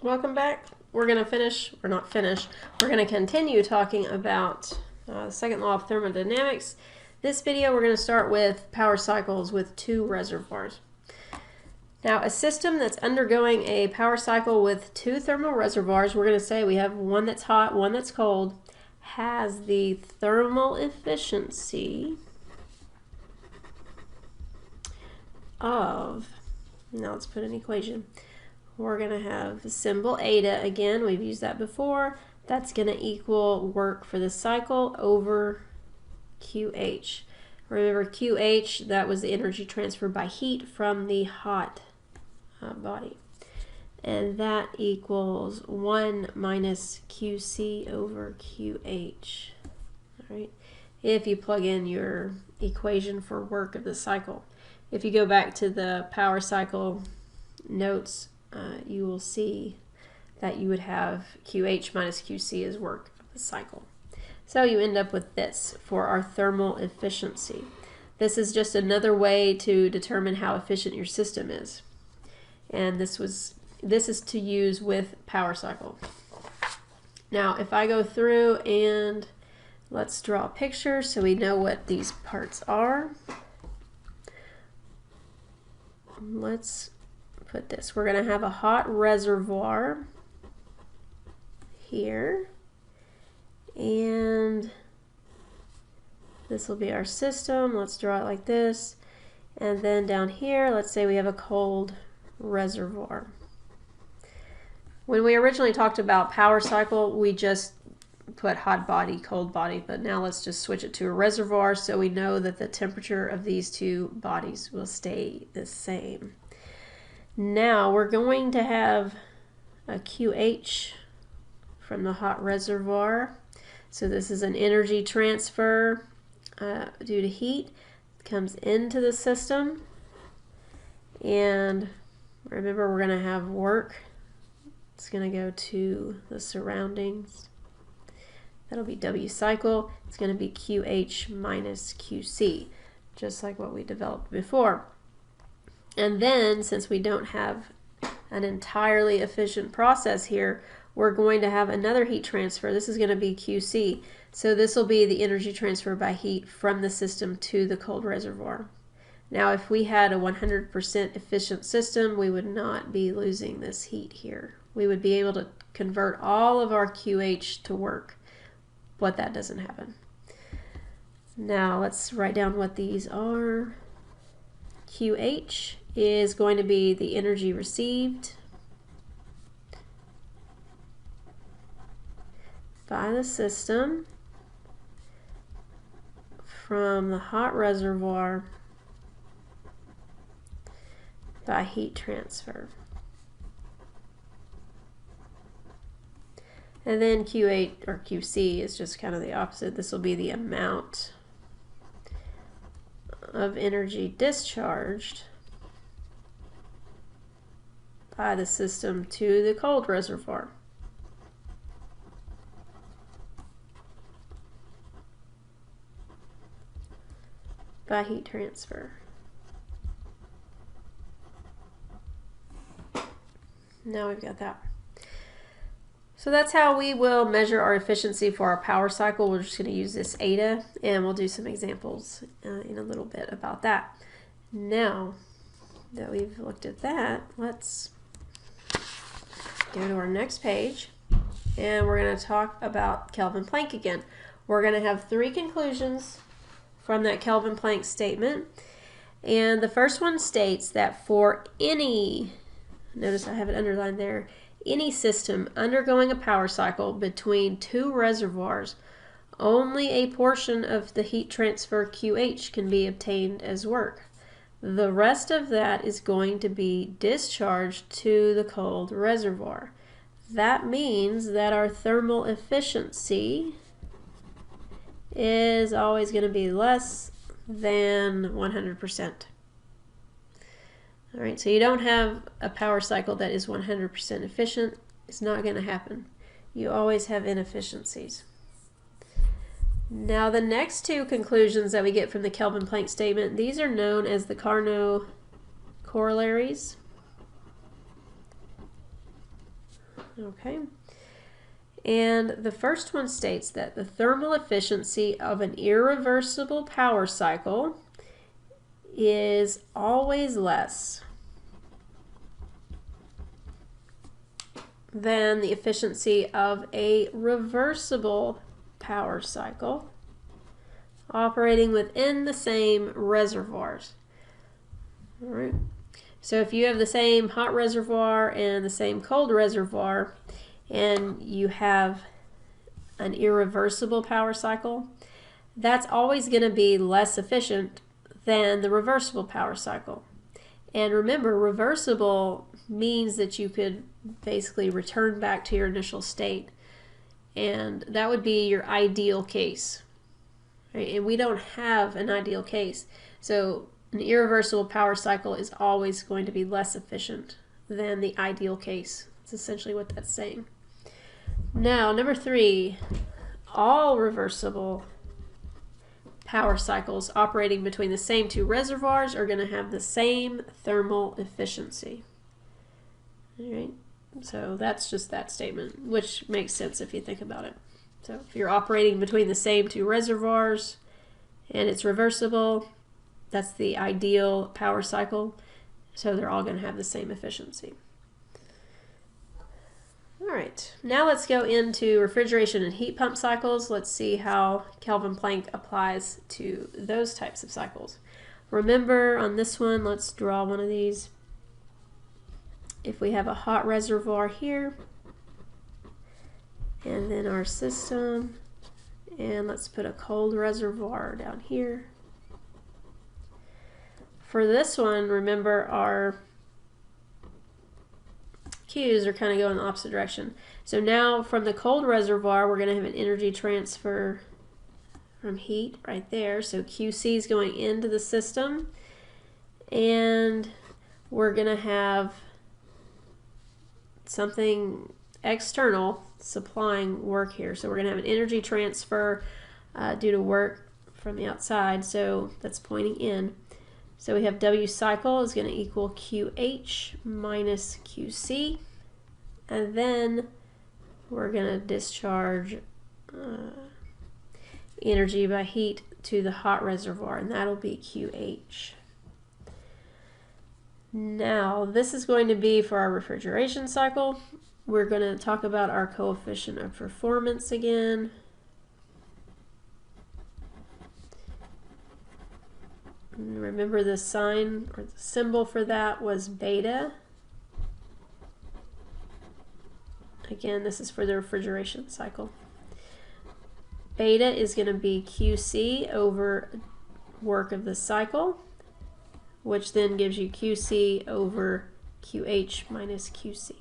Welcome back. We're going to finish, or not finish, we're going to continue talking about the second law of thermodynamics. This video we're going to start with power cycles with two reservoirs. Now a system that's undergoing a power cycle with two thermal reservoirs, we're going to say we have one that's hot, one that's cold, has the thermal efficiency of, now let's put an equation. We're going to have the symbol eta again. We've used that before. That's going to equal work for the cycle over QH. Remember QH, that was the energy transfer by heat from the hot body. And that equals 1 minus QC over QH. All right. If you plug in your equation for work of the cycle. If you go back to the power cycle notes, you will see that you would have QH minus QC as work of the cycle. So you end up with this for our thermal efficiency. This is just another way to determine how efficient your system is. And this is to use with power cycle. Now if I go through and let's draw a picture so we know what these parts are. Let's put this. We're going to have a hot reservoir here, and this will be our system. Let's draw it like this, and then down here let's say we have a cold reservoir. When we originally talked about power cycle, we just put hot body, cold body, but now let's just switch it to a reservoir so we know that the temperature of these two bodies will stay the same. Now we're going to have a QH from the hot reservoir. So this is an energy transfer due to heat. It comes into the system. And remember, we're going to have work. It's going to go to the surroundings. That'll be W cycle. It's going to be QH minus QC, just like what we developed before. And then, since we don't have an entirely efficient process here, we're going to have another heat transfer. This is going to be QC. So this will be the energy transfer by heat from the system to the cold reservoir. Now, if we had a 100% efficient system, we would not be losing this heat here. We would be able to convert all of our QH to work, but that doesn't happen. Now, let's write down what these are. QH is going to be the energy received by the system from the hot reservoir by heat transfer. And then Q8 or QC is just kind of the opposite. This will be the amount of energy discharged by the system to the cold reservoir. By heat transfer. Now we've got that. So that's how we will measure our efficiency for our power cycle. We're just going to use this eta, and we'll do some examples in a little bit about that. Now that we've looked at that, let's go to our next page, and we're going to talk about Kelvin-Planck again. We're going to have three conclusions from that Kelvin-Planck statement, and the first one states that for any, notice I have it underlined there, any system undergoing a power cycle between two reservoirs, only a portion of the heat transfer QH can be obtained as work. The rest of that is going to be discharged to the cold reservoir. That means that our thermal efficiency is always going to be less than 100%. All right, so you don't have a power cycle that is 100% efficient. It's not going to happen. You always have inefficiencies. Now the next two conclusions that we get from the Kelvin-Planck statement, these are known as the Carnot Corollaries. Okay. And the first one states that the thermal efficiency of an irreversible power cycle is always less than the efficiency of a reversible power cycle operating within the same reservoirs. All right. So if you have the same hot reservoir and the same cold reservoir, and you have an irreversible power cycle, that's always going to be less efficient than the reversible power cycle. And remember, reversible means that you could basically return back to your initial state, and that would be your ideal case. Right? And we don't have an ideal case, so an irreversible power cycle is always going to be less efficient than the ideal case. That's essentially what that's saying. Now, number 3, all reversible power cycles operating between the same two reservoirs are going to have the same thermal efficiency. All right, so that's just that statement, which makes sense if you think about it. So if you're operating between the same two reservoirs and it's reversible, that's the ideal power cycle, so they're all going to have the same efficiency. All right, now let's go into refrigeration and heat pump cycles. Let's see how Kelvin Planck applies to those types of cycles. Remember, on this one, let's draw one of these. If we have a hot reservoir here, and then our system, and let's put a cold reservoir down here. For this one, remember our Q's are kind of going in the opposite direction. So now from the cold reservoir, we're going to have an energy transfer from heat right there. So QC is going into the system, and we're going to have something external supplying work here. So we're going to have an energy transfer due to work from the outside, so that's pointing in. So we have W cycle is going to equal QH minus QC, and then we're going to discharge energy by heat to the hot reservoir, and that'll be QH. Now, this is going to be for our refrigeration cycle. We're going to talk about our coefficient of performance again. Remember, the sign or the symbol for that was beta. Again, this is for the refrigeration cycle. Beta is going to be QC over work of the cycle, which then gives you QC over QH minus QC.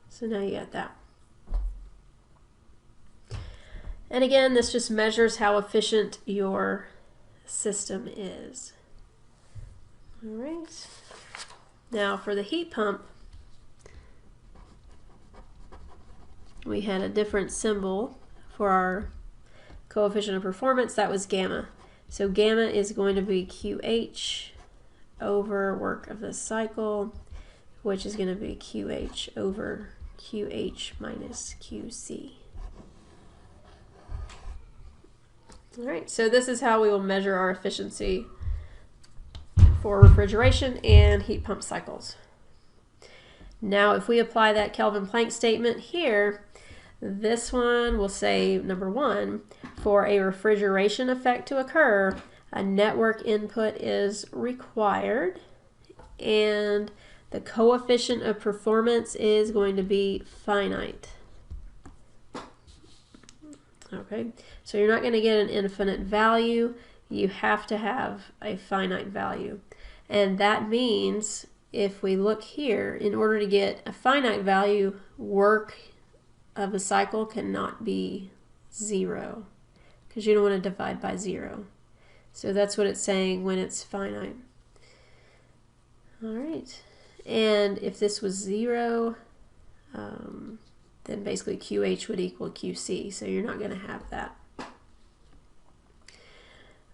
So now you got that. And again, this just measures how efficient your system is. All right. Now for the heat pump, we had a different symbol for our coefficient of performance. That was gamma. So gamma is going to be QH over work of the cycle, which is going to be QH over QH minus QC. All right, so this is how we will measure our efficiency for refrigeration and heat pump cycles. Now, if we apply that Kelvin Planck statement here, this one will say, number 1, for a refrigeration effect to occur, a network input is required, and the coefficient of performance is going to be finite. Okay, so you're not going to get an infinite value. You have to have a finite value. And that means if we look here, in order to get a finite value, work of a cycle cannot be 0, because you don't want to divide by 0. So that's what it's saying when it's finite. All right, and if this was 0, then basically QH would equal QC, so you're not going to have that.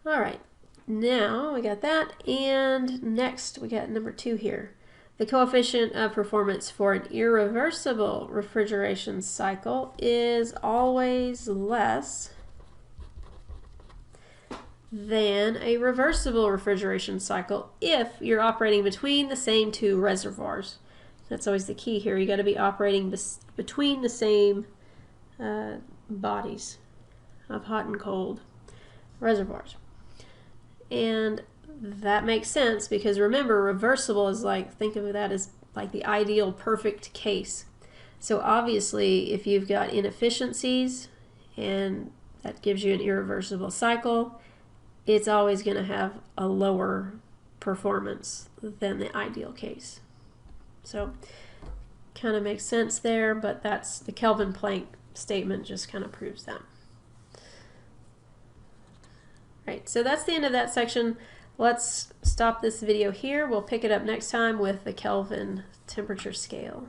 All right, now we got that, and next we got number 2 here. The coefficient of performance for an irreversible refrigeration cycle is always less than a reversible refrigeration cycle if you're operating between the same two reservoirs. That's always the key here. You got to be operating between the same bodies of hot and cold reservoirs. And that makes sense because remember, reversible is like, think of that as like the ideal perfect case. So obviously if you've got inefficiencies and that gives you an irreversible cycle, it's always going to have a lower performance than the ideal case. So kind of makes sense there, but that's the Kelvin-Planck statement just kind of proves that. Right, so that's the end of that section. Let's stop this video here. We'll pick it up next time with the Kelvin temperature scale.